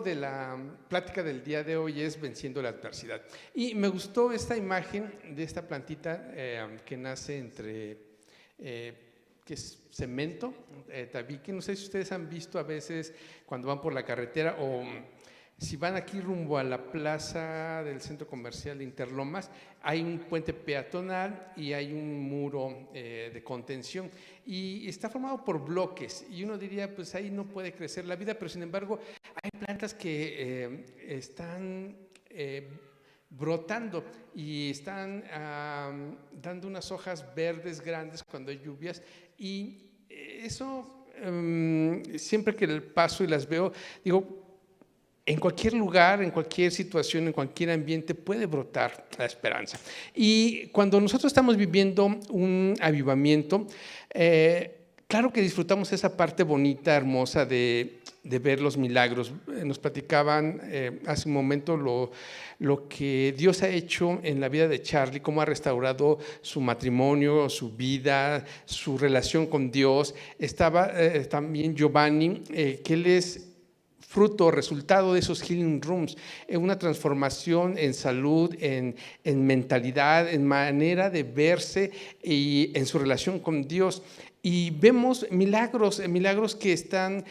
de la plática del día de hoy es venciendo la adversidad. Y me gustó esta imagen de esta plantita que nace entre, que es cemento, tabique. No sé si ustedes han visto a veces cuando van por la carretera o si van aquí rumbo a la plaza del centro comercial de Interlomas, hay un puente peatonal y hay un muro de contención y está formado por bloques y uno diría, pues ahí no puede crecer la vida, pero sin embargo hay plantas que están brotando y están dando unas hojas verdes grandes cuando hay lluvias y eso siempre que paso y las veo, digo, en cualquier lugar, en cualquier situación, en cualquier ambiente puede brotar la esperanza. Y cuando nosotros estamos viviendo un avivamiento, claro que disfrutamos esa parte bonita, hermosa de ver los milagros. Nos platicaban hace un momento lo que Dios ha hecho en la vida de Charlie, cómo ha restaurado su matrimonio, su vida, su relación con Dios. Estaba también Giovanni, que él es fruto, resultado de esos healing rooms, una transformación en salud, en mentalidad, en manera de verse y en su relación con Dios. Y vemos milagros que están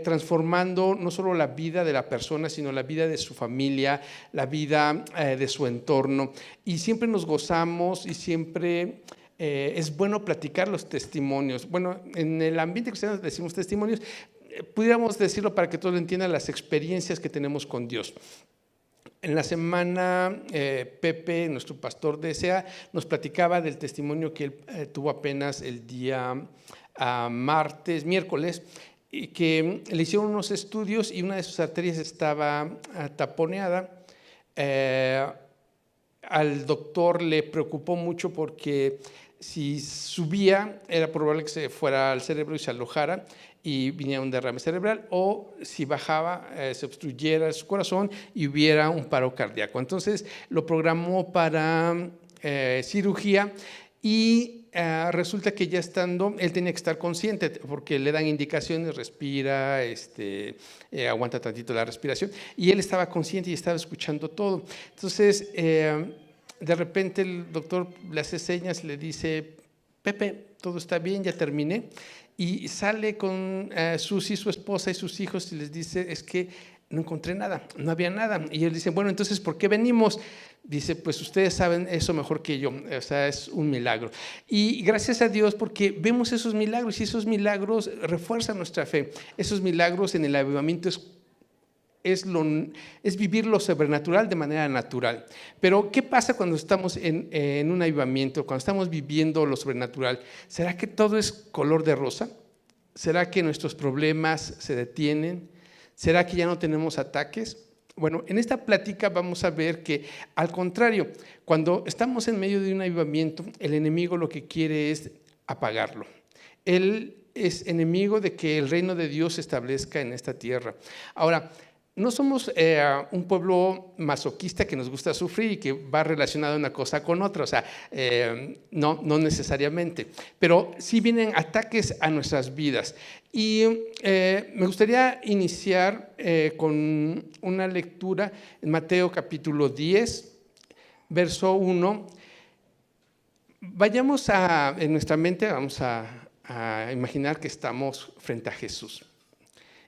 transformando no solo la vida de la persona, sino la vida de su familia, la vida de su entorno. Y siempre nos gozamos y siempre es bueno platicar los testimonios. Bueno, en el ambiente cristiano decimos testimonios, pudiéramos decirlo para que todos entiendan las experiencias que tenemos con Dios. En la semana, Pepe, nuestro pastor de SEA, nos platicaba del testimonio que él tuvo apenas el día miércoles, y que le hicieron unos estudios y una de sus arterias estaba taponeada. Al doctor le preocupó mucho porque si subía era probable que se fuera al cerebro y se alojara y viniera un derrame cerebral, o si bajaba se obstruyera su corazón y hubiera un paro cardíaco. Entonces lo programó para cirugía y resulta que ya estando, él tenía que estar consciente porque le dan indicaciones, respira, aguanta tantito la respiración, y él estaba consciente y estaba escuchando todo. Entonces de repente el doctor le hace señas y le dice: Pepe, todo está bien, ya terminé. Y sale con Susi, su esposa, y sus hijos y les dice: es que no encontré nada, no había nada. Y él dice: bueno, entonces, ¿por qué venimos? Dice: pues ustedes saben eso mejor que yo, o sea, es un milagro. Y gracias a Dios porque vemos esos milagros y esos milagros refuerzan nuestra fe. Esos milagros en el avivamiento es vivir lo sobrenatural de manera natural. Pero ¿qué pasa cuando estamos en un avivamiento, cuando estamos viviendo lo sobrenatural? ¿Será que todo es color de rosa? ¿Será que nuestros problemas se detienen? ¿Será que ya no tenemos ataques? Bueno, en esta plática vamos a ver que, al contrario, cuando estamos en medio de un avivamiento, el enemigo lo que quiere es apagarlo. Él es enemigo de que el reino de Dios se establezca en esta tierra. Ahora, no somos un pueblo masoquista que nos gusta sufrir y que va relacionado una cosa con otra, o sea, no necesariamente, pero sí vienen ataques a nuestras vidas. Y me gustaría iniciar con una lectura en Mateo capítulo 10, verso 1. Vayamos en nuestra mente, vamos a imaginar que estamos frente a Jesús.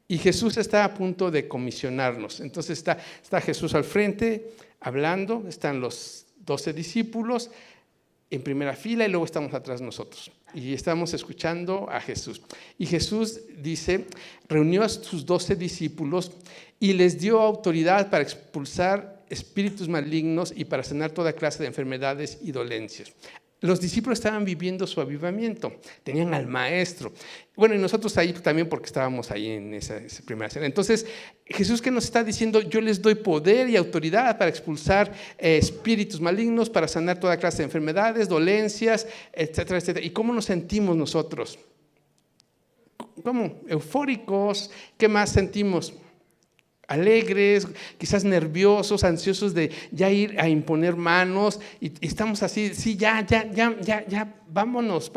Y Jesús está a punto de comisionarnos. Entonces está Jesús al frente hablando, están los 12 discípulos en primera fila y luego estamos atrás nosotros. Y estamos escuchando a Jesús. Y Jesús dice, reunió a sus 12 discípulos y les dio autoridad para expulsar espíritus malignos y para sanar toda clase de enfermedades y dolencias. Los discípulos estaban viviendo su avivamiento, tenían al maestro. Bueno, y nosotros ahí también porque estábamos ahí en esa primera cena. Entonces, Jesús, ¿qué nos está diciendo? Yo les doy poder y autoridad para expulsar espíritus malignos, para sanar toda clase de enfermedades, dolencias, etcétera, etcétera. ¿Y cómo nos sentimos nosotros? ¿Cómo? Eufóricos. ¿Qué más sentimos? Alegres, quizás nerviosos, ansiosos de ya ir a imponer manos, y estamos así, sí, ya, vámonos,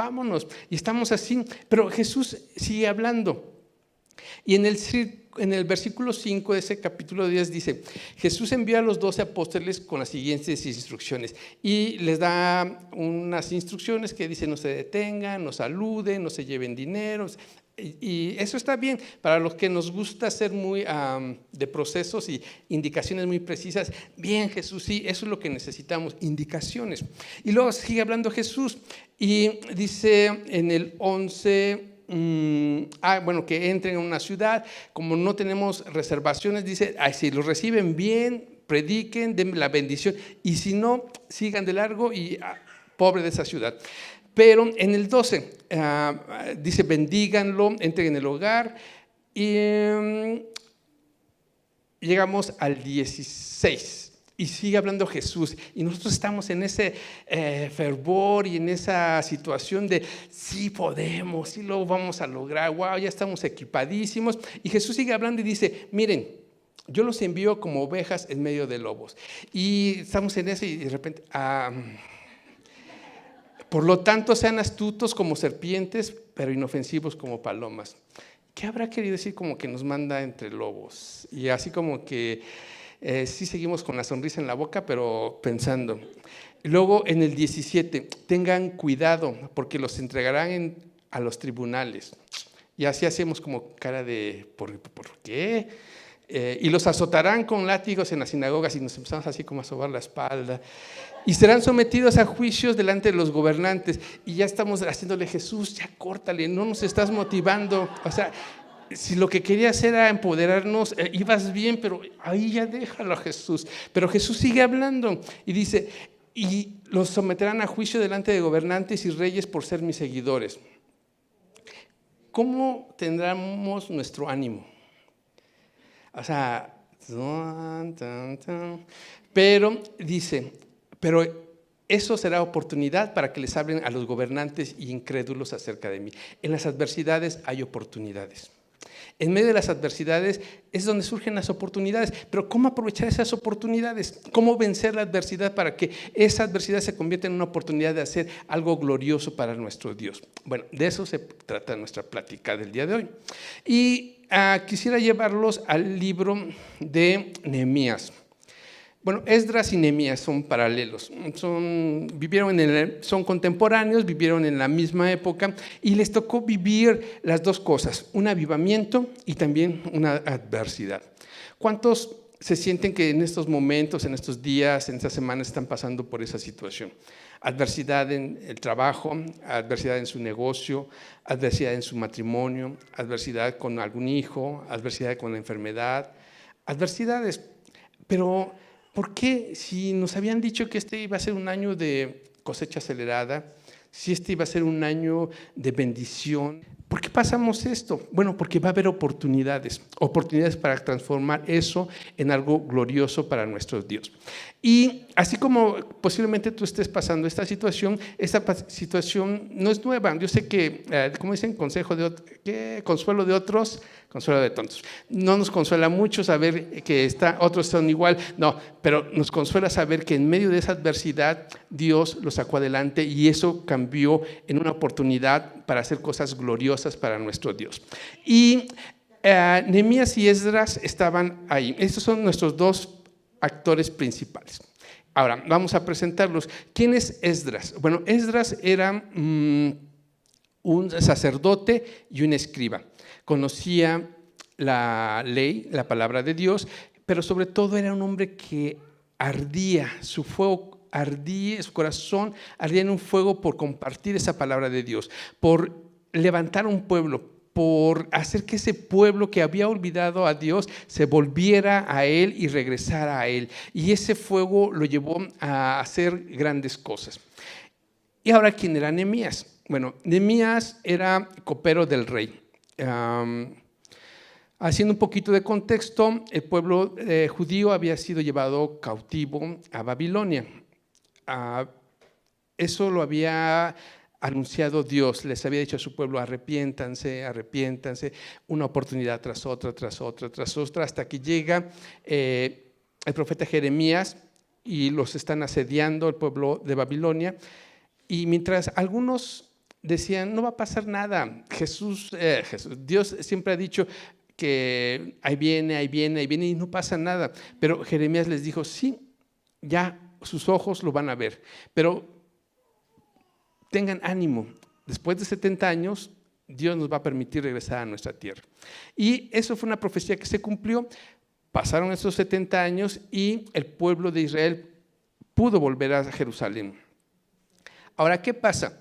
y estamos así, pero Jesús sigue hablando. Y en el versículo 5 de ese capítulo 10 dice, Jesús envió a los 12 apóstoles con las siguientes instrucciones y les da unas instrucciones que dicen no se detengan, no saluden, no se lleven dinero. Y eso está bien para los que nos gusta ser muy de procesos y indicaciones muy precisas. Bien, Jesús, sí, eso es lo que necesitamos, indicaciones. Y luego sigue hablando Jesús y dice en el 11, bueno, que entren a una ciudad, como no tenemos reservaciones, dice, si los reciben bien, prediquen, denme la bendición, y si no, sigan de largo y pobre de esa ciudad. Pero en el 12 dice, bendíganlo, entren en el hogar, y llegamos al 16. Y sigue hablando Jesús y nosotros estamos en ese fervor y en esa situación de sí podemos, sí lo vamos a lograr, wow, ya estamos equipadísimos. Y Jesús sigue hablando y dice, miren, yo los envío como ovejas en medio de lobos. Y estamos en eso y de repente, por lo tanto sean astutos como serpientes, pero inofensivos como palomas. ¿Qué habrá querido decir como que nos manda entre lobos? Y así como que sí seguimos con la sonrisa en la boca, pero pensando. Luego en el 17, tengan cuidado porque los entregarán a los tribunales. Y así hacemos como cara de, ¿por qué? Y los azotarán con látigos en las sinagogas y nos empezamos así como a sobar la espalda. Y serán sometidos a juicios delante de los gobernantes. Y ya estamos haciéndole, Jesús, ya córtale, no nos estás motivando. O sea, si lo que querías era empoderarnos, ibas bien, pero ahí ya déjalo a Jesús. Pero Jesús sigue hablando y dice, y los someterán a juicio delante de gobernantes y reyes por ser mis seguidores. ¿Cómo tendremos nuestro ánimo? O sea, pero dice, pero eso será oportunidad para que les hablen a los gobernantes y incrédulos acerca de mí. En las adversidades hay oportunidades. En medio de las adversidades es donde surgen las oportunidades, pero ¿cómo aprovechar esas oportunidades? ¿Cómo vencer la adversidad para que esa adversidad se convierta en una oportunidad de hacer algo glorioso para nuestro Dios? Bueno, de eso se trata nuestra plática del día de hoy. Y quisiera llevarlos al libro de Nehemías. Bueno, Esdras y Nehemías son paralelos, son contemporáneos, vivieron en la misma época y les tocó vivir las dos cosas, un avivamiento y también una adversidad. ¿Cuántos se sienten que en estos momentos, en estos días, en estas semanas están pasando por esa situación? Adversidad en el trabajo, adversidad en su negocio, adversidad en su matrimonio, adversidad con algún hijo, adversidad con la enfermedad, adversidades, pero ¿por qué si nos habían dicho que este iba a ser un año de cosecha acelerada, si este iba a ser un año de bendición? ¿Por qué pasamos esto? Bueno, porque va a haber oportunidades para transformar eso en algo glorioso para nuestro Dios. Y así como posiblemente tú estés pasando esta situación no es nueva. Yo sé que, como dicen, consuelo de otros, consuelo de tontos. No nos consuela mucho saber que otros son igual, no, pero nos consuela saber que en medio de esa adversidad Dios los sacó adelante y eso cambió en una oportunidad para hacer cosas gloriosas para nuestro Dios. Y Nehemías y Esdras estaban ahí. Estos son nuestros dos actores principales. Ahora, vamos a presentarlos. ¿Quién es Esdras? Bueno, Esdras era un sacerdote y un escriba. Conocía la ley, la palabra de Dios, pero sobre todo era un hombre que ardía, su fuego ardía, su corazón ardía en un fuego por compartir esa palabra de Dios, por levantar un pueblo, por hacer que ese pueblo que había olvidado a Dios se volviera a Él y regresara a Él. Y ese fuego lo llevó a hacer grandes cosas. Y ahora, ¿quién era Nehemías? Bueno, Nehemías era copero del rey. Haciendo un poquito de contexto, el pueblo judío había sido llevado cautivo a Babilonia. Eso lo había anunciado Dios, les había dicho a su pueblo, arrepiéntanse, una oportunidad tras otra, hasta que llega el profeta Jeremías y los están asediando el pueblo de Babilonia. Y mientras algunos decían, no va a pasar nada. Dios siempre ha dicho que ahí viene, ahí viene, ahí viene y no pasa nada. Pero Jeremías les dijo, sí, ya sus ojos lo van a ver, pero tengan ánimo. Después de 70 años, Dios nos va a permitir regresar a nuestra tierra. Y eso fue una profecía que se cumplió. Pasaron esos 70 años y el pueblo de Israel pudo volver a Jerusalén. Ahora, ¿qué pasa?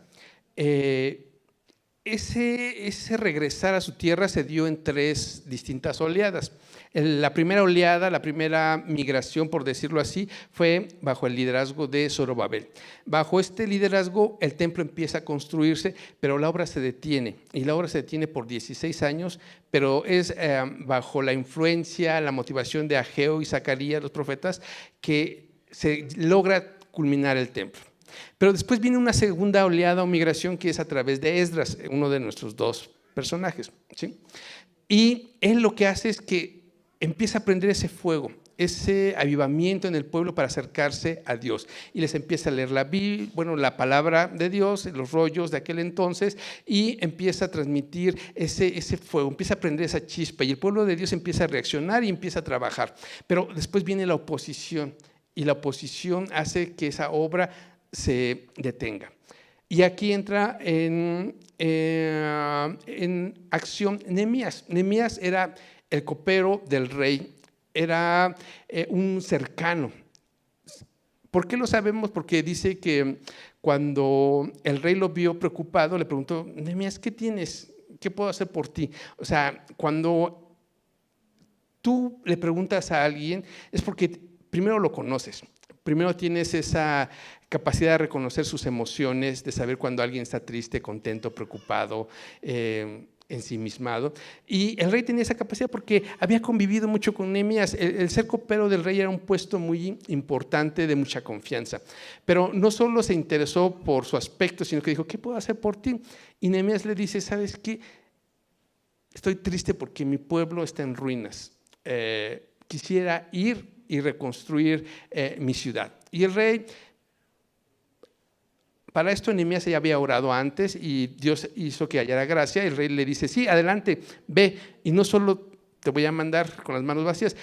Ese regresar a su tierra se dio en 3 distintas oleadas. La primera oleada, la primera migración, por decirlo así, fue bajo el liderazgo de Zorobabel. Bajo este liderazgo, el templo empieza a construirse, pero la obra se detiene. Y la obra se detiene por 16 años, pero es bajo la influencia, la motivación de Ageo y Zacarías, los profetas, que se logra culminar el templo. Pero después viene una segunda oleada o migración que es a través de Esdras, uno de nuestros 2 personajes, ¿sí? Y él lo que hace es que empieza a prender ese fuego, ese avivamiento en el pueblo para acercarse a Dios. Y les empieza a leer la palabra de Dios, los rollos de aquel entonces, y empieza a transmitir ese fuego, empieza a prender esa chispa. Y el pueblo de Dios empieza a reaccionar y empieza a trabajar. Pero después viene la oposición, y la oposición hace que esa obra se detenga. Y aquí entra en acción Nehemías. Nehemías era el copero del rey, era un cercano. ¿Por qué lo sabemos? Porque dice que cuando el rey lo vio preocupado, le preguntó, Nehemías, ¿qué tienes? ¿Qué puedo hacer por ti? O sea, cuando tú le preguntas a alguien, es porque primero lo conoces. Primero tienes esa capacidad de reconocer sus emociones, de saber cuando alguien está triste, contento, preocupado, ensimismado. Y el rey tenía esa capacidad porque había convivido mucho con Nehemías. El ser copero del rey era un puesto muy importante, de mucha confianza. Pero no solo se interesó por su aspecto, sino que dijo, ¿qué puedo hacer por ti? Y Nehemías le dice, ¿sabes qué? Estoy triste porque mi pueblo está en ruinas. Quisiera ir y reconstruir mi ciudad. Y el rey, para esto Nehemías ya había orado antes y Dios hizo que hallara gracia. El rey le dice, sí, adelante, ve, y no solo te voy a mandar con las manos vacías,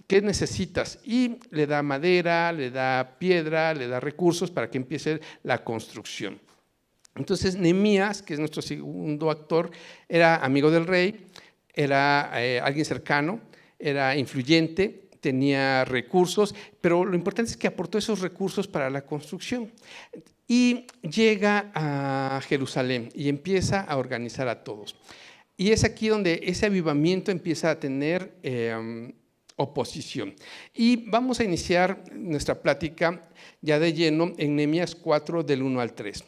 ¿qué necesitas? Y le da madera, le da piedra, le da recursos para que empiece la construcción. Entonces Nehemías, que es nuestro segundo actor, era amigo del rey, era alguien cercano, era influyente, tenía recursos, pero lo importante es que aportó esos recursos para la construcción. Y llega a Jerusalén y empieza a organizar a todos. Y es aquí donde ese avivamiento empieza a tener oposición. Y vamos a iniciar nuestra plática ya de lleno en Nehemías 4, del 1 al 3.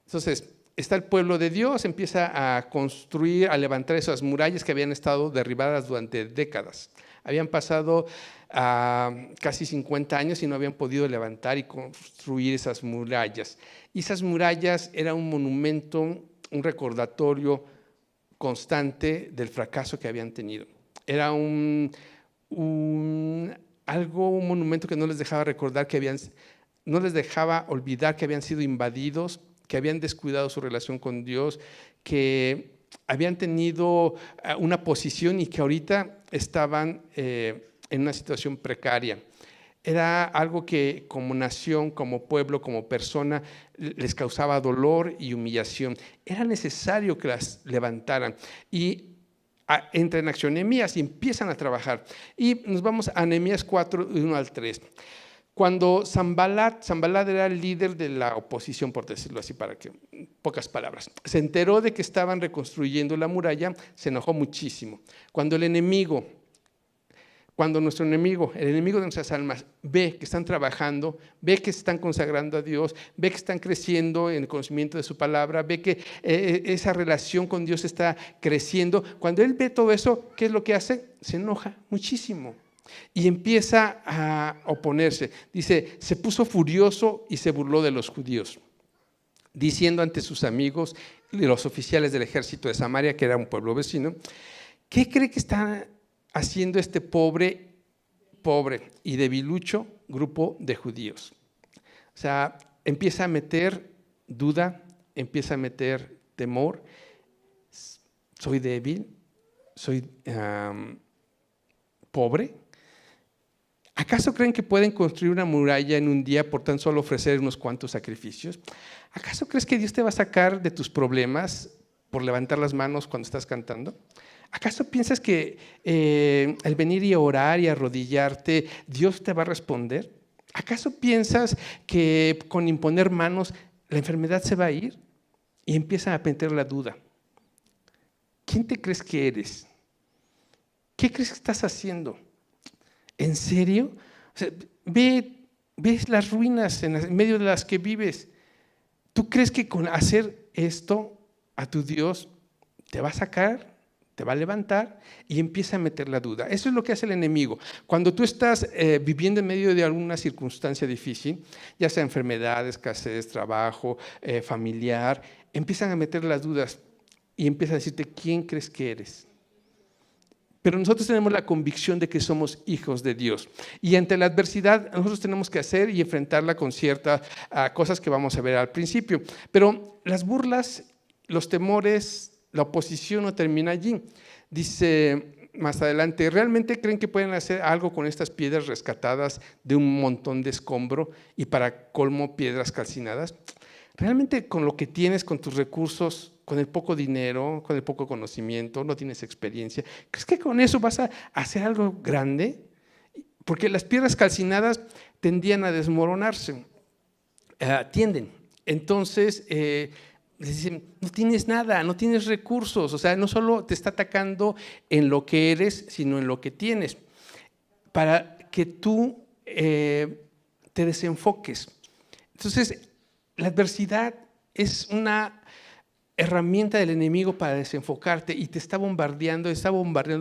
Entonces, está el pueblo de Dios, empieza a construir, a levantar esas murallas que habían estado derribadas durante décadas. Habían pasado casi 50 años y no habían podido levantar y construir esas murallas. Y esas murallas eran un monumento, un recordatorio constante del fracaso que habían tenido. Era un monumento que no les dejaba recordar no les dejaba olvidar que habían sido invadidos, que habían descuidado su relación con Dios, que habían tenido una posición y que ahorita estaban en una situación precaria. Era algo que como nación, como pueblo, como persona, les causaba dolor y humillación. Era necesario que las levantaran. Y entran en acción Nehemías y empiezan a trabajar. Y nos vamos a Nehemías 4, 1 al 3. Cuando Sanbalat era el líder de la oposición, por decirlo así, para que pocas palabras, se enteró de que estaban reconstruyendo la muralla, se enojó muchísimo. Cuando nuestro enemigo, el enemigo de nuestras almas, ve que están trabajando, ve que se están consagrando a Dios, ve que están creciendo en el conocimiento de su palabra, ve que esa relación con Dios está creciendo, cuando él ve todo eso, ¿qué es lo que hace? Se enoja muchísimo. Y empieza a oponerse. Dice, se puso furioso y se burló de los judíos, diciendo ante sus amigos y los oficiales del ejército de Samaria, que era un pueblo vecino, ¿qué cree que está haciendo este pobre y debilucho grupo de judíos? O sea, empieza a meter duda, empieza a meter temor, soy débil, soy pobre. ¿Acaso creen que pueden construir una muralla en un día por tan solo ofrecer unos cuantos sacrificios? ¿Acaso crees que Dios te va a sacar de tus problemas por levantar las manos cuando estás cantando? ¿Acaso piensas que al venir y orar y arrodillarte, Dios te va a responder? ¿Acaso piensas que con imponer manos la enfermedad se va a ir? Y empieza a meter la duda. ¿Quién te crees que eres? ¿Qué crees que estás haciendo? ¿En serio? O sea, ves las ruinas en medio de las que vives. ¿Tú crees que con hacer esto a tu Dios te va a sacar, te va a levantar? Y empieza a meter la duda. Eso es lo que hace el enemigo. Cuando tú estás viviendo en medio de alguna circunstancia difícil, ya sea enfermedad, escasez, trabajo, familiar, empiezan a meter las dudas y empiezan a decirte, ¿quién crees que eres? Pero nosotros tenemos la convicción de que somos hijos de Dios. Y ante la adversidad, nosotros tenemos que hacer y enfrentarla con ciertas cosas que vamos a ver al principio. Pero las burlas, los temores, la oposición no termina allí. Dice más adelante, ¿realmente creen que pueden hacer algo con estas piedras rescatadas de un montón de escombro y para colmo piedras calcinadas? ¿Realmente con lo que tienes, con tus recursos, con el poco dinero, con el poco conocimiento, no tienes experiencia, crees que con eso vas a hacer algo grande? Porque las piedras calcinadas tendían a desmoronarse, tienden. Entonces, les dicen, no tienes nada, no tienes recursos, o sea, no solo te está atacando en lo que eres, sino en lo que tienes, para que tú te desenfoques. Entonces, la adversidad es una herramienta del enemigo para desenfocarte y te está bombardeando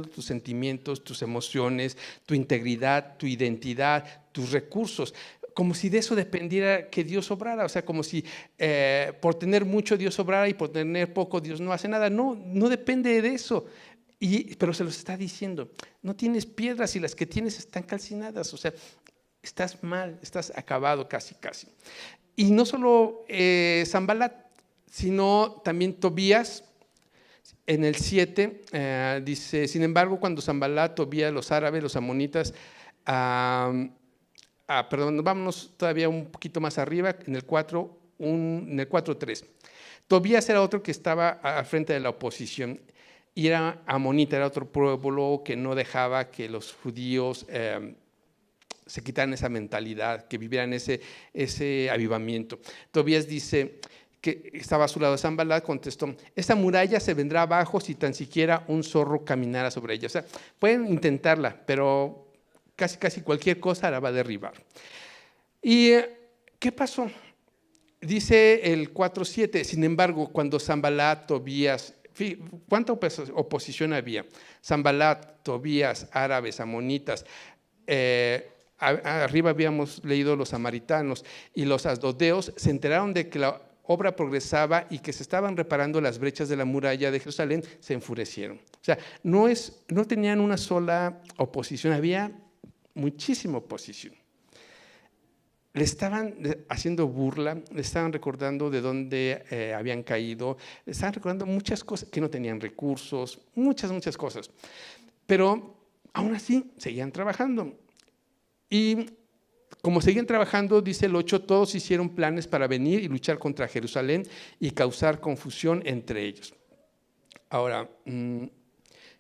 tus sentimientos, tus emociones, tu integridad, tu identidad, tus recursos, como si de eso dependiera que Dios obrara, o sea, como si por tener mucho Dios obrara y por tener poco Dios no hace nada. No depende de eso. Pero se los está diciendo, no tienes piedras y las que tienes están calcinadas, o sea, estás mal, estás acabado casi. Y no solo Sanbalat, sino también Tobías. En el 7 dice, sin embargo, cuando Sanbalat, Tobías, los árabes, los amonitas, perdón, vámonos todavía un poquito más arriba, en el 4:3. Tobías era otro que estaba al frente de la oposición y era amonita, era otro pueblo que no dejaba que los judíos se quitaran esa mentalidad, que vivieran ese avivamiento. Tobías dice que estaba a su lado. Sanbalat contestó, esta muralla se vendrá abajo si tan siquiera un zorro caminara sobre ella. O sea, pueden intentarla, pero casi cualquier cosa la va a derribar. ¿Y qué pasó? Dice el 4:7, sin embargo, cuando Sanbalat, Tobías, ¿cuánta oposición había? Sanbalat, Tobías, árabes, amonitas, arriba habíamos leído los samaritanos y los asdodeos, se enteraron de que la obra progresaba y que se estaban reparando las brechas de la muralla de Jerusalén, se enfurecieron. O sea, no tenían una sola oposición, había muchísima oposición. Le estaban haciendo burla, le estaban recordando de dónde habían caído, le estaban recordando muchas cosas, que no tenían recursos, muchas cosas. Pero aún así seguían trabajando. Y como seguían trabajando, dice el 8, todos hicieron planes para venir y luchar contra Jerusalén y causar confusión entre ellos. Ahora,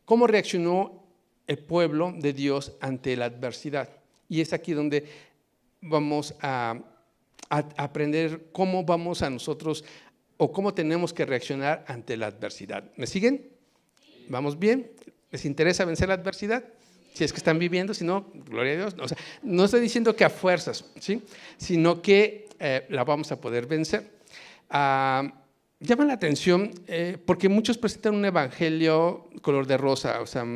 ¿cómo reaccionó el pueblo de Dios ante la adversidad? Y es aquí donde vamos a aprender cómo vamos a nosotros o cómo tenemos que reaccionar ante la adversidad. ¿Me siguen? ¿Vamos bien? ¿Les interesa vencer la adversidad? Si es que están viviendo, si no, gloria a Dios. O sea, no estoy diciendo que a fuerzas, ¿sí? Sino que la vamos a poder vencer. Llama la atención porque muchos presentan un evangelio color de rosa. O sea,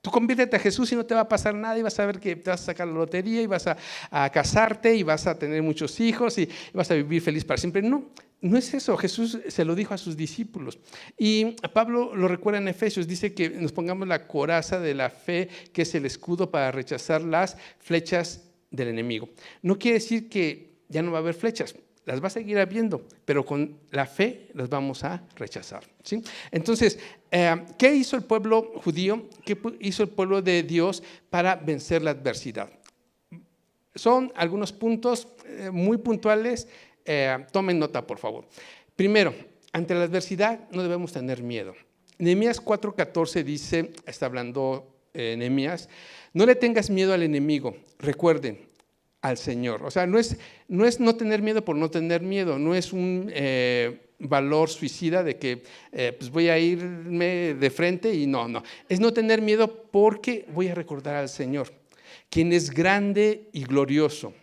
tú conviértete a Jesús y no te va a pasar nada y vas a ver que te vas a sacar la lotería y vas a casarte y vas a tener muchos hijos y vas a vivir feliz para siempre. No es eso. Jesús se lo dijo a sus discípulos. Y Pablo lo recuerda en Efesios, dice que nos pongamos la coraza de la fe, que es el escudo para rechazar las flechas del enemigo. No quiere decir que ya no va a haber flechas. las va a seguir habiendo, pero con la fe las vamos a rechazar, ¿sí? Entonces, ¿qué hizo el pueblo judío? ¿Qué hizo el pueblo de Dios para vencer la adversidad? Son algunos puntos muy puntuales, tomen nota, por favor. Primero, ante la adversidad no debemos tener miedo. Nehemías 4:14 dice, está hablando Nehemías, no le tengas miedo al enemigo, recuerden, al Señor. O sea, no es no tener miedo por no tener miedo, no es un valor suicida de que pues voy a irme de frente y no. Es no tener miedo porque voy a recordar al Señor, quien es grande y glorioso,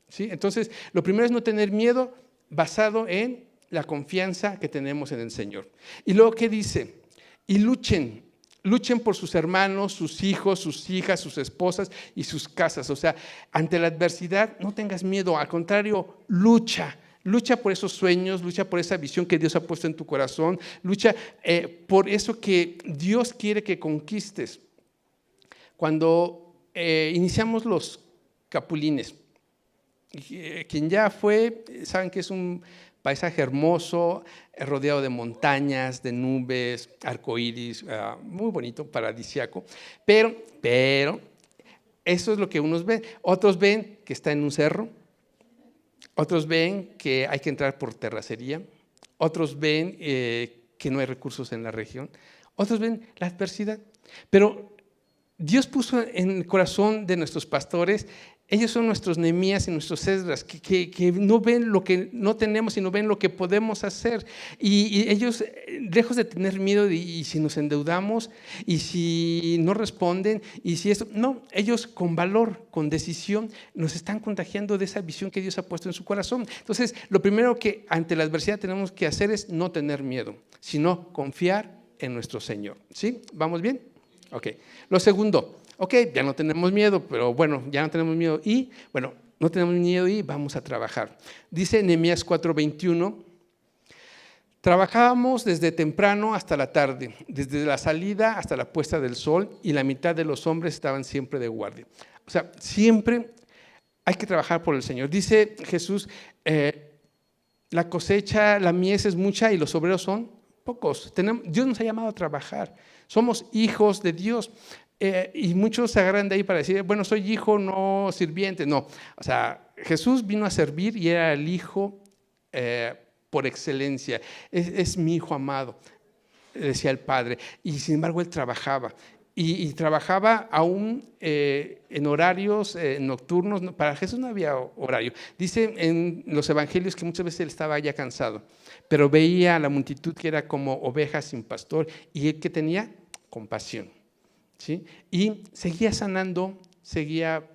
¿sí? Entonces, lo primero es no tener miedo basado en la confianza que tenemos en el Señor. Y luego, ¿qué dice? Y luchen por sus hermanos, sus hijos, sus hijas, sus esposas y sus casas. O sea, ante la adversidad no tengas miedo, al contrario, lucha por esos sueños, lucha por esa visión que Dios ha puesto en tu corazón, lucha por eso que Dios quiere que conquistes. Cuando iniciamos los capulines, quien ya fue, saben que es un paisaje hermoso, rodeado de montañas, de nubes, arcoíris, muy bonito, paradisíaco, pero eso es lo que unos ven. Otros ven que está en un cerro, otros ven que hay que entrar por terracería, otros ven que no hay recursos en la región, otros ven la adversidad. Pero Dios puso en el corazón de nuestros pastores, ellos son nuestros Nehemías y nuestros Esdras, que no ven lo que no tenemos, sino ven lo que podemos hacer. Y ellos, lejos de tener miedo, y si nos endeudamos, y si no responden, y si esto, no, ellos con valor, con decisión, nos están contagiando de esa visión que Dios ha puesto en su corazón. Entonces, lo primero que ante la adversidad tenemos que hacer es no tener miedo, sino confiar en nuestro Señor. ¿Sí? ¿Vamos bien? Ok. Lo segundo, ya no tenemos miedo, pero bueno, ya no tenemos miedo y, bueno, no tenemos miedo y vamos a trabajar. Dice Nehemías 4:21, trabajábamos desde temprano hasta la tarde, desde la salida hasta la puesta del sol, y la mitad de los hombres estaban siempre de guardia. O sea, siempre hay que trabajar por el Señor. Dice Jesús, la cosecha, la mies es mucha y los obreros son pocos. Dios nos ha llamado a trabajar. Somos hijos de Dios. Y muchos se agarran de ahí para decir, bueno, soy hijo, no sirviente. No, o sea, Jesús vino a servir y era el hijo por excelencia. Es mi hijo amado, decía el Padre. Y sin embargo, él trabajaba. Y trabajaba aún en horarios nocturnos. Para Jesús no había horario. Dice en los evangelios que muchas veces él estaba ya cansado, pero veía a la multitud que era como ovejas sin pastor, y él que tenía compasión, ¿sí? Y seguía sanando, seguía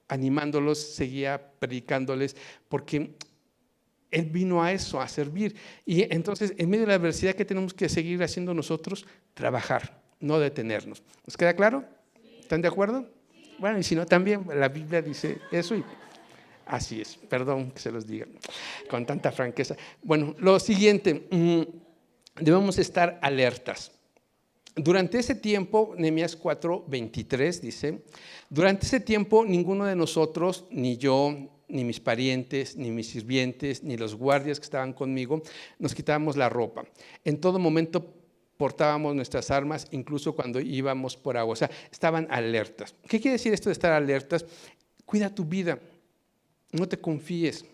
animándolos, seguía predicándoles, porque él vino a eso, a servir. Y entonces, en medio de la adversidad, ¿qué tenemos que seguir haciendo nosotros? Trabajar, no detenernos. ¿Nos queda claro? ¿Están de acuerdo? Bueno, y si no, también la Biblia dice eso y así es. Perdón que se los diga con tanta franqueza. Bueno, lo siguiente, debemos estar alertas. Durante ese tiempo, Nehemías 4:23 dice, durante ese tiempo ninguno de nosotros, ni yo, ni mis parientes, ni mis sirvientes, ni los guardias que estaban conmigo, nos quitábamos la ropa. En todo momento portábamos nuestras armas, incluso cuando íbamos por agua. O sea, estaban alertas. ¿Qué quiere decir esto de estar alertas? Cuida tu vida, no te confíes.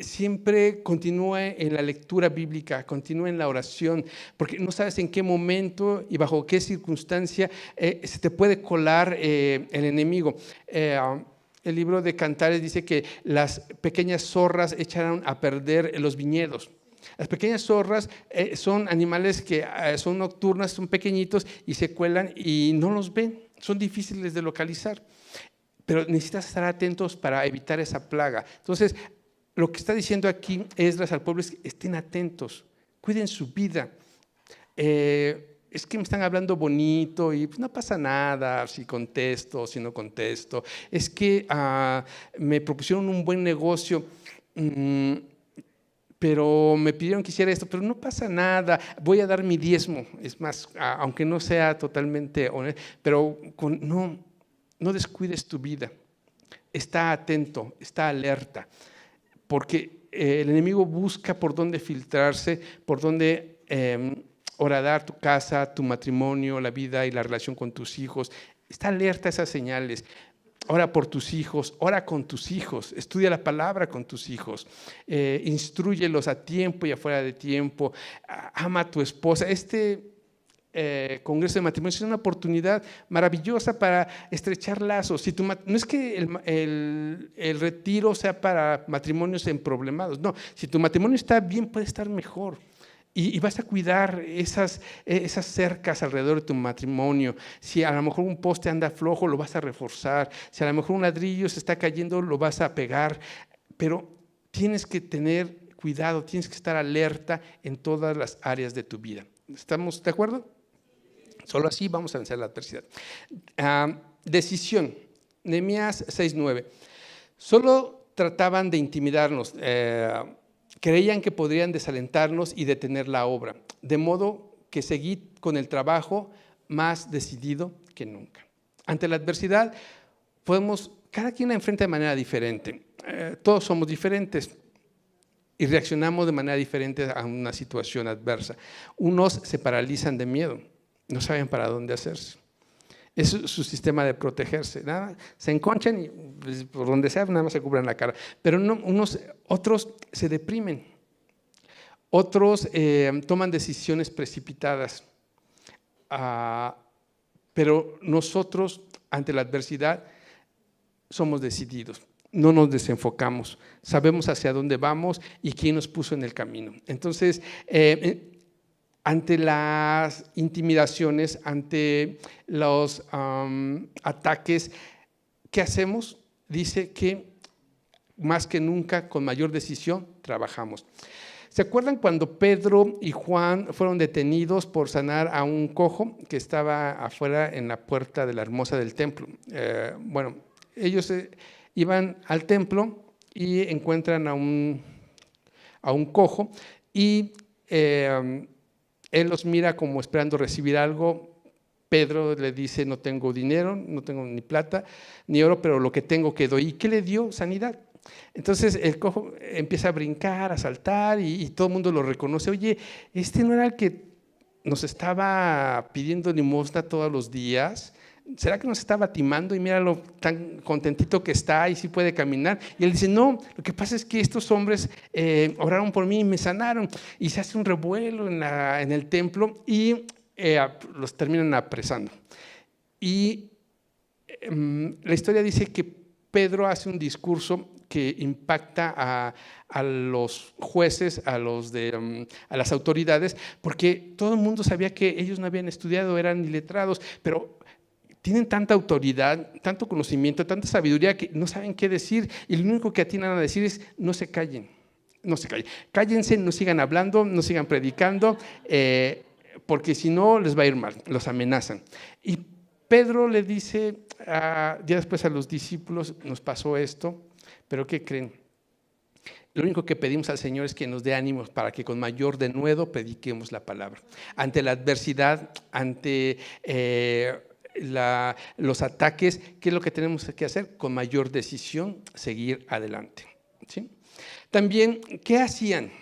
Siempre continúa en la lectura bíblica, continúa en la oración, porque no sabes en qué momento y bajo qué circunstancia se te puede colar el enemigo. El libro de Cantares dice que las pequeñas zorras echaron a perder los viñedos. Las pequeñas zorras son animales que son nocturnas, son pequeñitos y se cuelan y no los ven, son difíciles de localizar, pero necesitas estar atentos para evitar esa plaga. Entonces, lo que está diciendo aquí Esdras al pueblo es que estén atentos, cuiden su vida. Es que me están hablando bonito y pues no pasa nada si contesto o si no contesto. Es que me propusieron un buen negocio, pero me pidieron que hiciera esto, pero no pasa nada, voy a dar mi diezmo. Es más, aunque no sea totalmente honesto, pero no descuides tu vida. Está atento, está alerta. Porque el enemigo busca por dónde filtrarse, por dónde horadar tu casa, tu matrimonio, la vida y la relación con tus hijos. Está alerta a esas señales. Ora por tus hijos, ora con tus hijos, estudia la palabra con tus hijos, instrúyelos a tiempo y afuera de tiempo, ama a tu esposa. Congreso de matrimonio es una oportunidad maravillosa para estrechar lazos. No es que el retiro sea para matrimonios emproblemados, no, si tu matrimonio está bien, puede estar mejor. Y vas a cuidar esas cercas alrededor de tu matrimonio. Si a lo mejor un poste anda flojo, lo vas a reforzar. Si a lo mejor un ladrillo se está cayendo, lo vas a pegar. Pero tienes que tener cuidado, tienes que estar alerta en todas las áreas de tu vida. ¿Estamos de acuerdo? Solo así vamos a vencer la adversidad. Decisión. Nehemías 6:9. Solo trataban de intimidarnos. Creían que podrían desalentarnos y detener la obra, de modo que seguí con el trabajo más decidido que nunca. Ante la adversidad, cada quien la enfrenta de manera diferente. Todos somos diferentes y reaccionamos de manera diferente a una situación adversa. Unos se paralizan de miedo, no saben para dónde hacerse. Es su sistema de protegerse. Nada, se enconchan y pues, por donde sea, nada más se cubren la cara. Pero otros se deprimen. Otros toman decisiones precipitadas. Pero nosotros, ante la adversidad, somos decididos. No nos desenfocamos. Sabemos hacia dónde vamos y quién nos puso en el camino. Entonces, ante las intimidaciones, ante los ataques, ¿qué hacemos? Dice que más que nunca, con mayor decisión, trabajamos. ¿Se acuerdan cuando Pedro y Juan fueron detenidos por sanar a un cojo que estaba afuera en la puerta de la hermosa del templo? Ellos iban al templo y encuentran a un cojo y él los mira como esperando recibir algo. Pedro le dice: no tengo dinero, no tengo ni plata ni oro, pero lo que tengo que doy. ¿Y qué le dio? Sanidad. Entonces el cojo empieza a brincar, a saltar y todo el mundo lo reconoce. Oye, ¿este no era el que nos estaba pidiendo limosna todos los días? ¿Será que nos estaba timando? Y mira lo tan contentito que está y sí puede caminar. Y él dice: no, lo que pasa es que estos hombres oraron por mí y me sanaron. Y se hace un revuelo en el templo y los terminan apresando. Y la historia dice que Pedro hace un discurso que impacta a los jueces, a las autoridades, porque todo el mundo sabía que ellos no habían estudiado, eran iletrados, pero tienen tanta autoridad, tanto conocimiento, tanta sabiduría que no saben qué decir, y lo único que atinan a decir es: no se callen, no se callen, cállense, no sigan hablando, no sigan predicando, porque si no les va a ir mal, los amenazan. Y Pedro le dice ya después a los discípulos: nos pasó esto, pero ¿qué creen? Lo único que pedimos al Señor es que nos dé ánimos para que con mayor denuedo prediquemos la palabra. Ante la adversidad, ante los ataques, ¿qué es lo que tenemos que hacer? Con mayor decisión, seguir adelante. ¿Sí? También, ¿qué hacían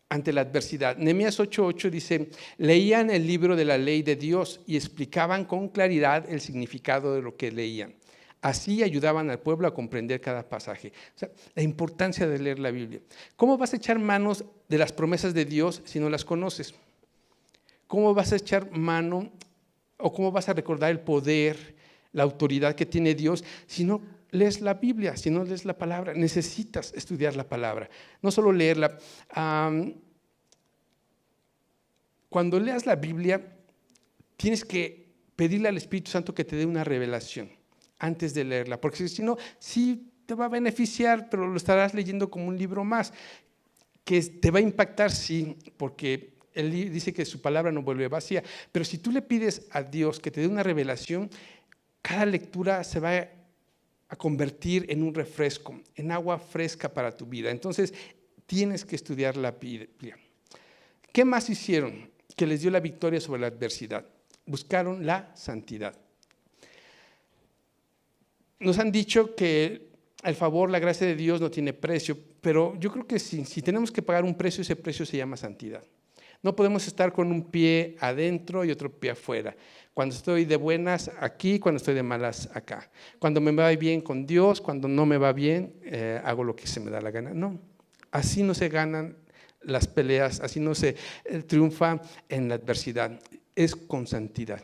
ante la adversidad? Nehemías 8:8 dice: leían el libro de la ley de Dios y explicaban con claridad el significado de lo que leían. Así ayudaban al pueblo a comprender cada pasaje. O sea, la importancia de leer la Biblia. ¿Cómo vas a echar manos de las promesas de Dios si no las conoces? ¿Cómo vas a echar mano o cómo vas a recordar el poder, la autoridad que tiene Dios si no lees la Biblia, si no lees la palabra? Necesitas estudiar la palabra, no solo leerla. Cuando leas la Biblia, tienes que pedirle al Espíritu Santo que te dé una revelación antes de leerla, porque si no, sí te va a beneficiar, pero lo estarás leyendo como un libro más, que te va a impactar, sí, porque Él dice que su palabra no vuelve vacía, pero si tú le pides a Dios que te dé una revelación, cada lectura se va a convertir en un refresco, en agua fresca para tu vida. Entonces, tienes que estudiar la Biblia. ¿Qué más hicieron que les dio la victoria sobre la adversidad? Buscaron la santidad. Nos han dicho que el favor, la gracia de Dios no tiene precio, pero yo creo que si tenemos que pagar un precio, ese precio se llama santidad. No podemos estar con un pie adentro y otro pie afuera. Cuando estoy de buenas aquí, cuando estoy de malas acá. Cuando me va bien con Dios, cuando no me va bien, hago lo que se me da la gana. No, así no se ganan las peleas, así no se triunfa en la adversidad. Es con santidad.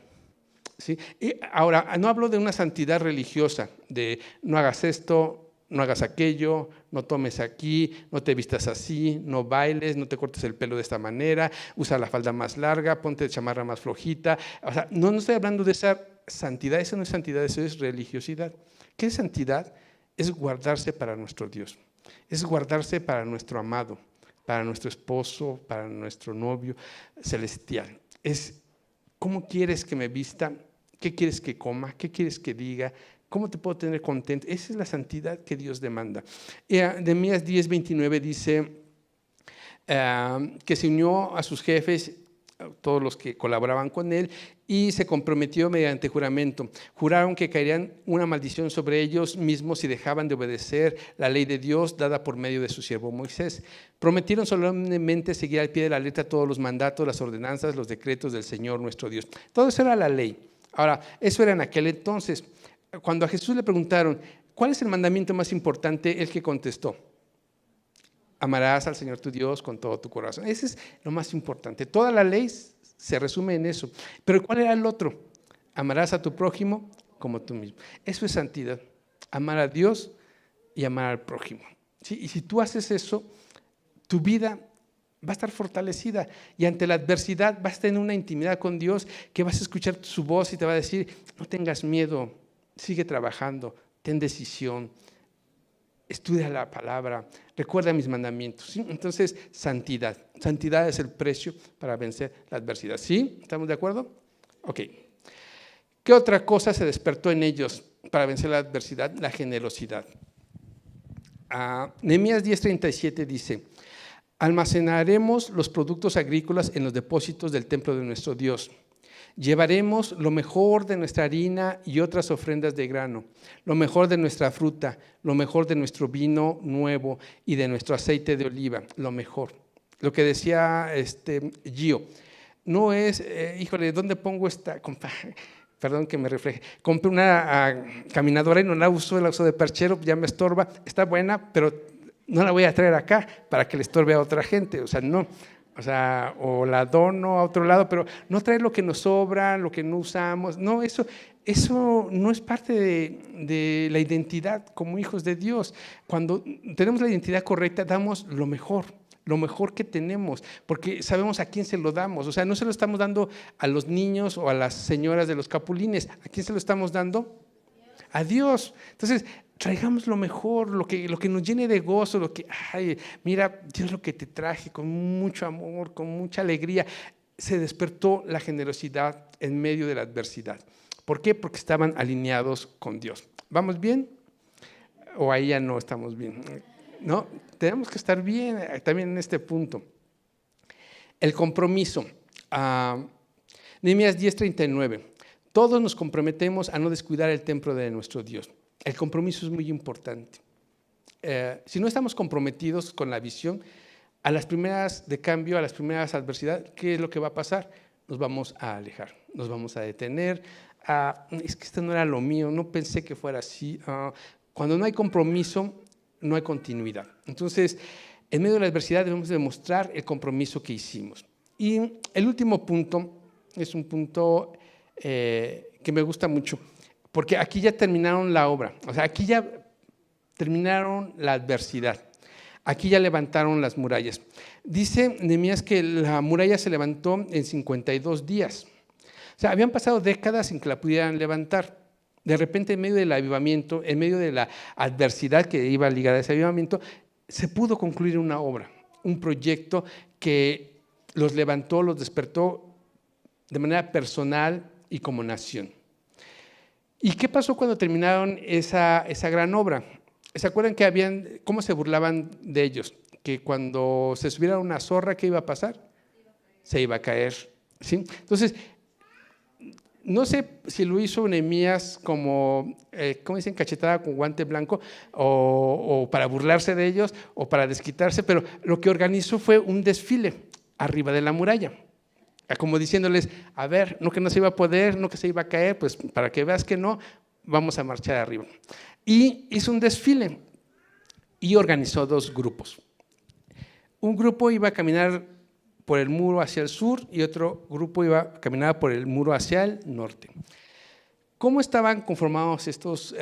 ¿Sí? Y ahora, no hablo de una santidad religiosa, de no hagas esto, no hagas aquello, no tomes aquí, no te vistas así, no bailes, no te cortes el pelo de esta manera, usa la falda más larga, ponte chamarra más flojita. O sea, no estoy hablando de esa santidad, eso no es santidad, eso es religiosidad. ¿Qué es santidad? Es guardarse para nuestro Dios, es guardarse para nuestro amado, para nuestro esposo, para nuestro novio celestial. Es ¿cómo quieres que me vista? ¿Qué quieres que coma? ¿Qué quieres que diga? ¿Cómo te puedo tener contento? Esa es la santidad que Dios demanda. Nehemías 10:29 dice que se unió a sus jefes, todos los que colaboraban con él, y se comprometió mediante juramento. Juraron que caerían una maldición sobre ellos mismos si dejaban de obedecer la ley de Dios dada por medio de su siervo Moisés. Prometieron solemnemente seguir al pie de la letra todos los mandatos, las ordenanzas, los decretos del Señor nuestro Dios. Todo eso era la ley. Ahora, eso era en aquel entonces. Cuando a Jesús le preguntaron, ¿cuál es el mandamiento más importante? Él que contestó, amarás al Señor tu Dios con todo tu corazón. Ese es lo más importante. Toda la ley se resume en eso. Pero ¿cuál era el otro? Amarás a tu prójimo como tú mismo. Eso es santidad. Amar a Dios y amar al prójimo. ¿Sí? Y si tú haces eso, tu vida va a estar fortalecida y ante la adversidad vas a tener una intimidad con Dios que vas a escuchar su voz y te va a decir, no tengas miedo, sigue trabajando, ten decisión, estudia la palabra, recuerda mis mandamientos. ¿Sí? Entonces, santidad. Santidad es el precio para vencer la adversidad. ¿Sí? ¿Estamos de acuerdo? Ok. ¿Qué otra cosa se despertó en ellos para vencer la adversidad? La generosidad. Nehemías 10:37 dice, almacenaremos los productos agrícolas en los depósitos del templo de nuestro Dios. Llevaremos lo mejor de nuestra harina y otras ofrendas de grano, lo mejor de nuestra fruta, lo mejor de nuestro vino nuevo y de nuestro aceite de oliva, lo mejor. Lo que decía Gio, no es, híjole, ¿dónde pongo esta? Perdón que me refleje. Compré una caminadora y no la uso de perchero, ya me estorba, está buena, pero no la voy a traer acá para que le estorbe a otra gente, o sea, no. O la dono a otro lado, pero no traer lo que nos sobra, lo que no usamos. No, eso no es parte de la identidad como hijos de Dios. Cuando tenemos la identidad correcta, damos lo mejor que tenemos, porque sabemos a quién se lo damos. O sea, no se lo estamos dando a los niños o a las señoras de los capulines. ¿A quién se lo estamos dando? A Dios. Entonces, traigamos lo mejor, lo que nos llene de gozo, ay, mira, Dios, lo que te traje con mucho amor, con mucha alegría. Se despertó la generosidad en medio de la adversidad. ¿Por qué? Porque estaban alineados con Dios. ¿Vamos bien? ¿O ahí ya no estamos bien? No, tenemos que estar bien también en este punto. El compromiso. Nehemías 10:39. Todos nos comprometemos a no descuidar el templo de nuestro Dios. El compromiso es muy importante. Si no estamos comprometidos con la visión, a las primeras de cambio, a las primeras adversidades, ¿qué es lo que va a pasar? Nos vamos a alejar, nos vamos a detener. Es que esto no era lo mío, no pensé que fuera así. Cuando no hay compromiso, no hay continuidad. Entonces, en medio de la adversidad debemos demostrar el compromiso que hicimos. Y el último punto es un punto que me gusta mucho, porque aquí ya terminaron la obra, o sea, aquí ya terminaron la adversidad, aquí ya levantaron las murallas. Dice Nehemías que la muralla se levantó en 52 días, o sea, habían pasado décadas sin que la pudieran levantar. De repente, en medio del avivamiento, en medio de la adversidad que iba ligada a ese avivamiento, se pudo concluir una obra, un proyecto que los levantó, los despertó de manera personal y como nación. ¿Y qué pasó cuando terminaron esa gran obra? ¿Se acuerdan que cómo se burlaban de ellos? Que cuando se subiera una zorra, ¿qué iba a pasar? Se iba a caer. ¿Sí? Entonces, No sé si lo hizo Nehemías como, ¿cómo dicen? Cachetada con guante blanco, o para burlarse de ellos, o para desquitarse, pero lo que organizó fue un desfile arriba de la muralla, como diciéndoles, a ver, no que no se iba a poder, no que se iba a caer, pues para que veas que no, vamos a marchar arriba. Y hizo un desfile y organizó dos grupos. Un grupo iba a caminar por el muro hacia el sur y otro grupo iba a caminar por el muro hacia el norte. ¿Cómo estaban conformados estos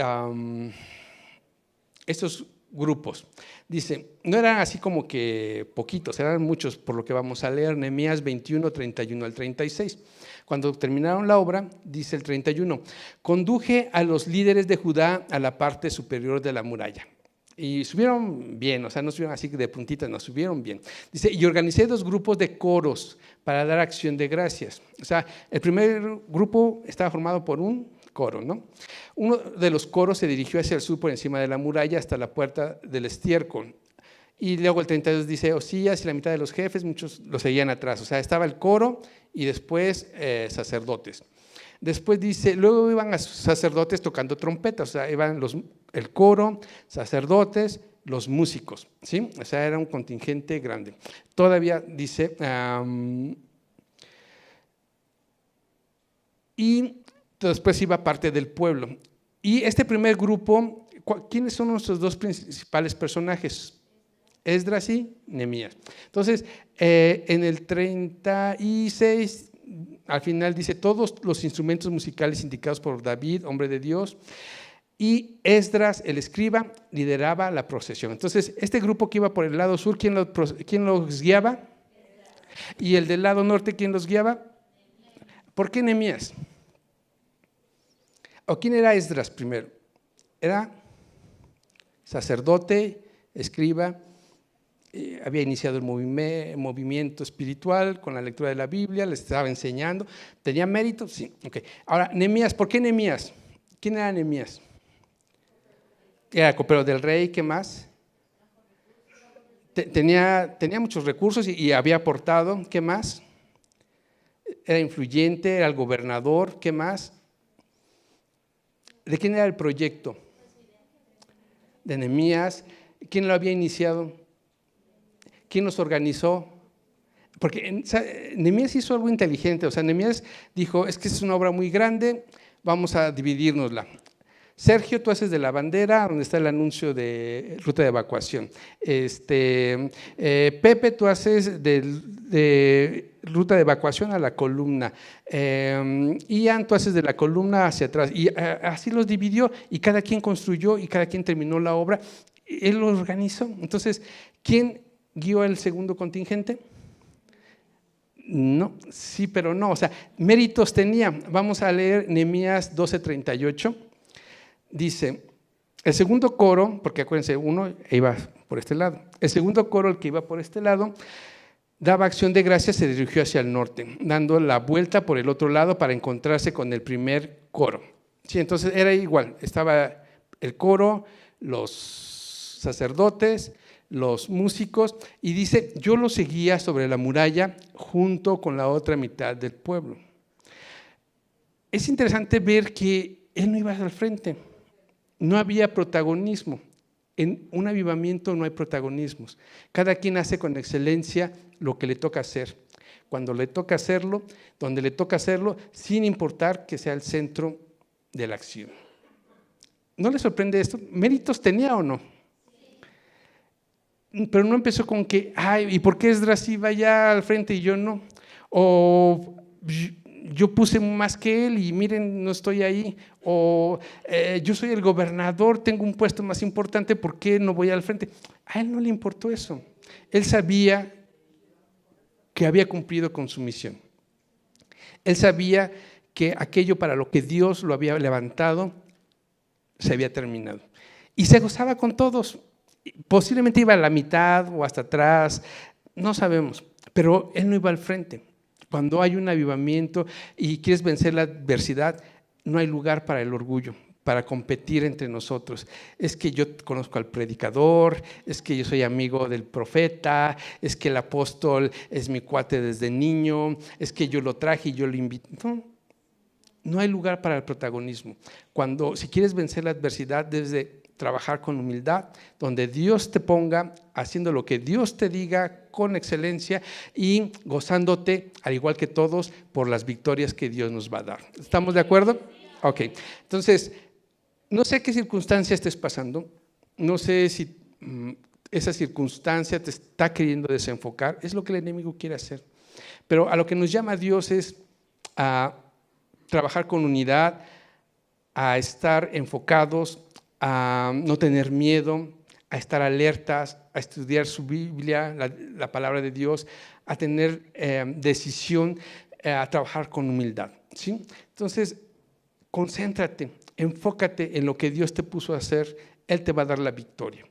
grupos? Dice, no eran así como que poquitos, eran muchos, por lo que vamos a leer, Nehemías 21, 31 al 36. Cuando terminaron la obra, dice el 31, conduje a los líderes de Judá a la parte superior de la muralla. Y subieron bien, o sea, no subieron así de puntitas, no, subieron bien. Dice, y organicé dos grupos de coros para dar acción de gracias. O sea, el primer grupo estaba formado por un coro, ¿no? Uno de los coros se dirigió hacia el sur por encima de la muralla hasta la puerta del estiércol. Y luego el 32 dice, Osías y la mitad de los jefes, muchos lo seguían atrás. O sea, estaba el coro y después sacerdotes. Después dice, luego iban a sacerdotes tocando trompetas, o sea, iban el coro, sacerdotes, los músicos, ¿sí? O sea, era un contingente grande. Todavía dice, y después iba parte del pueblo. Y este primer grupo, ¿quiénes son nuestros dos principales personajes? Esdras y Nehemías. Entonces, en el 36, al final dice, todos los instrumentos musicales indicados por David, hombre de Dios, y Esdras, el escriba, lideraba la procesión. Entonces, este grupo que iba por el lado sur, ¿quién los guiaba? Y el del lado norte, ¿quién los guiaba? ¿Por qué Nehemías? ¿O quién era Esdras primero? Era sacerdote, escriba, había iniciado el movimiento espiritual con la lectura de la Biblia, les estaba enseñando. ¿Tenía mérito? Sí. Okay. Ahora, Nehemías, ¿por qué Nehemías? ¿Quién era Nehemías? Era copero del rey, ¿qué más? Tenía muchos recursos y había aportado, ¿qué más? Era influyente, era el gobernador, ¿qué más? ¿De quién era el proyecto? De Nehemías. ¿Quién lo había iniciado? ¿Quién los organizó? Porque Nehemías hizo algo inteligente, o sea, Nehemías dijo, es que es una obra muy grande, vamos a dividirnosla. Sergio, tú haces de la bandera, donde está el anuncio de ruta de evacuación. Pepe, tú haces de ruta de evacuación a la columna. Ian, tú haces de la columna hacia atrás. Y así los dividió y cada quien construyó y cada quien terminó la obra. Él lo organizó. Entonces, ¿quién guió el segundo contingente? No, sí, pero no. O sea, méritos tenía. Vamos a leer Nehemías 12:38. Dice, el segundo coro, porque acuérdense, uno iba por este lado, el segundo coro, el que iba por este lado, daba acción de gracias, se dirigió hacia el norte, dando la vuelta por el otro lado para encontrarse con el primer coro. Sí, entonces era igual, estaba el coro, los sacerdotes, los músicos, y dice, yo lo seguía sobre la muralla junto con la otra mitad del pueblo. Es interesante ver que él no iba al frente. No había protagonismo. En un avivamiento no hay protagonismos. Cada quien hace con excelencia lo que le toca hacer. Cuando le toca hacerlo, donde le toca hacerlo, sin importar que sea el centro de la acción. ¿No le sorprende esto? ¿Méritos tenía o no? Pero no empezó con que, ay, ¿y por qué Esdras iba ya al frente y yo no? O yo puse más que él y miren, no estoy ahí. O yo soy el gobernador, tengo un puesto más importante, ¿por qué no voy al frente? A él no le importó eso. Él sabía que había cumplido con su misión. Él sabía que aquello para lo que Dios lo había levantado se había terminado. Y se gozaba con todos. Posiblemente iba a la mitad o hasta atrás, no sabemos, pero él no iba al frente. Cuando hay un avivamiento y quieres vencer la adversidad, no hay lugar para el orgullo, para competir entre nosotros. Es que yo conozco al predicador, es que yo soy amigo del profeta, es que el apóstol es mi cuate desde niño, es que yo lo traje y yo lo invito. No. no hay lugar para el protagonismo. Si quieres vencer la adversidad, debes de trabajar con humildad, donde Dios te ponga haciendo lo que Dios te diga con excelencia y gozándote, al igual que todos, por las victorias que Dios nos va a dar. ¿Estamos de acuerdo? Ok, entonces, no sé qué circunstancia estés pasando, no sé si esa circunstancia te está queriendo desenfocar, es lo que el enemigo quiere hacer. Pero a lo que nos llama Dios es a trabajar con unidad, a estar enfocados, a no tener miedo, a estar alertas, a estudiar su Biblia, la palabra de Dios, a tener decisión, a trabajar con humildad, ¿sí? Entonces, concéntrate, enfócate en lo que Dios te puso a hacer, Él te va a dar la victoria.